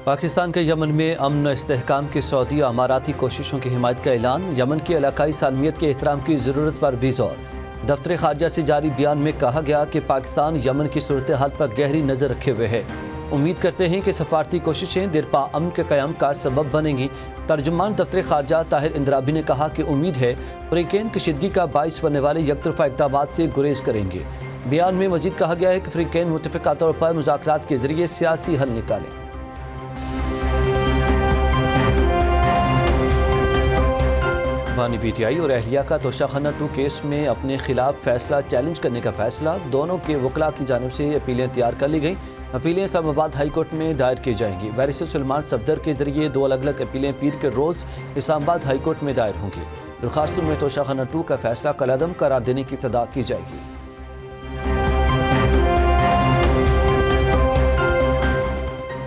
پاکستان کے یمن میں امن و استحکام کی سعودی اماراتی کوششوں کی حمایت کا اعلان، یمن کی علاقائی سالمیت کے احترام کی ضرورت پر بھی زور۔ دفتر خارجہ سے جاری بیان میں کہا گیا کہ پاکستان یمن کی صورتحال پر گہری نظر رکھے ہوئے ہے۔ امید کرتے ہیں کہ سفارتی کوششیں دیرپا امن کے قیام کا سبب بنیں گی۔ ترجمان دفتر خارجہ طاہر اندرابی نے کہا کہ امید ہے فریقین کشیدگی کا باعث بننے والے یک طرفہ اقدامات سے گریز کریں گے۔ بیان میں مزید کہا گیا ہے کہ فریقین متفقہ طور پر مذاکرات کے ذریعے سیاسی حل نکالیں۔ بانی پی ٹی آئی اور اہلیہ کا توشہ خانہ 2 کیس میں اپنے خلاف فیصلہ چیلنج کرنے کا فیصلہ، دونوں کے وکلاء کی جانب سے اپیلیں تیار کر لی گئیں۔ اپیلیں اسلام آباد ہائی کورٹ میں دائر کی جائیں گی۔ بیرسٹر سلیمان صفدر کے ذریعے 2 الگ الگ اپیلیں پیر کے روز اسلام آباد ہائی کورٹ میں دائر ہوں گی۔ درخواستوں میں توشہ خانہ 2 کا فیصلہ کالعدم قرار دینے کی استدعا کی جائے گی۔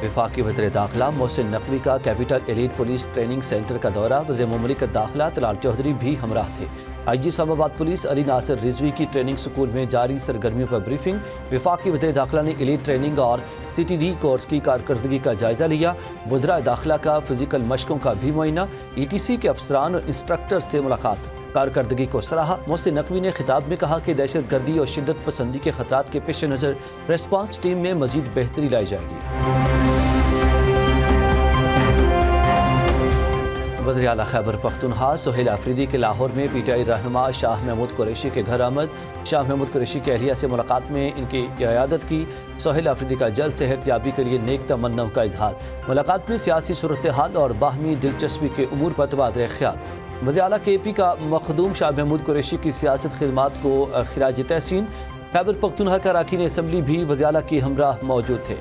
وفاقی وزیر داخلہ محسن نقوی کا capital elite police training centre کا دورہ، وزیر مملکت داخلہ طلال چودھری بھی ہمراہ تھے۔ آئی جی اسلام آباد پولیس علی ناصر رضوی کی ٹریننگ سکول میں جاری سرگرمیوں پر بریفنگ۔ وفاقی وزیر داخلہ نے ایلیٹ ٹریننگ اور سی ٹی ڈی کورس کی کارکردگی کا جائزہ لیا۔ وزراء داخلہ کا فزیکل مشقوں کا بھی معائنہ، ای ٹی سی کے افسران اور انسٹرکٹر سے ملاقات، کارکردگی کو سراہا۔ محسن نقوی نے خطاب میں کہا کہ دہشت گردی اور شدت پسندی کے خطرات کے پیش نظر ریسپانس ٹیم میں مزید بہتری لائی جائے گی۔ وزیر اعلیٰ خیبر پختونخوا سہیل آفریدی کے لاہور میں پی ٹی آئی رہنما شاہ محمود قریشی کے گھر آمد۔ شاہ محمود قریشی کی اہلیہ سے ملاقات میں ان کی عیادت کی۔ سہیل آفریدی کا جلد صحت یابی کے لیے نیک تمناؤں کا اظہار۔ ملاقات میں سیاسی صورتحال اور باہمی دلچسپی کے امور پر تبادلہ خیال۔ وزیر اعلیٰ کے پی کا مخدوم شاہ محمود قریشی کی سیاست خدمات کو خراج تحسین۔ خیبر پختونخوا کا اراکین اسمبلی بھی وزیر اعلیٰ کی ہمراہ موجود تھے۔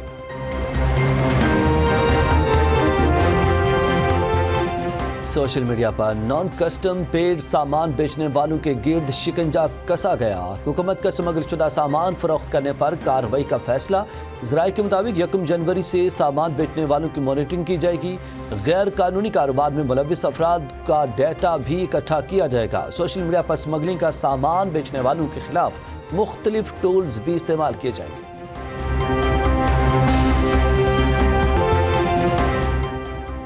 سوشل میڈیا پر نان کسٹم پیڈ سامان بیچنے والوں کے گرد شکنجا کسا گیا۔ حکومت کا سمگل شدہ سامان فروخت کرنے پر کارروائی کا فیصلہ۔ ذرائع کے مطابق 1 جنوری سے سامان بیچنے والوں کی مانیٹرنگ کی جائے گی۔ غیر قانونی کاروبار میں ملوث افراد کا ڈیٹا بھی اکٹھا کیا جائے گا۔ سوشل میڈیا پر اسمگلنگ کا سامان بیچنے والوں کے خلاف مختلف ٹولز بھی استعمال کیے جائیں گے۔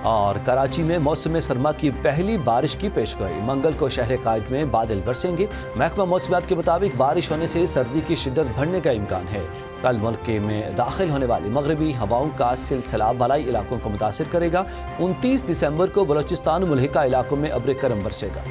اور کراچی میں موسم سرما کی پہلی بارش کی پیشگوئی، منگل کو شہر قائد میں بادل برسیں گے۔ محکمہ موسمیات کے مطابق بارش ہونے سے سردی کی شدت بڑھنے کا امکان ہے۔ کل ملک میں داخل ہونے والی مغربی ہواؤں کا سلسلہ بالائی علاقوں کو متاثر کرے گا۔ 29 دسمبر کو بلوچستان ملحقہ علاقوں میں ابر کرم برسے گا۔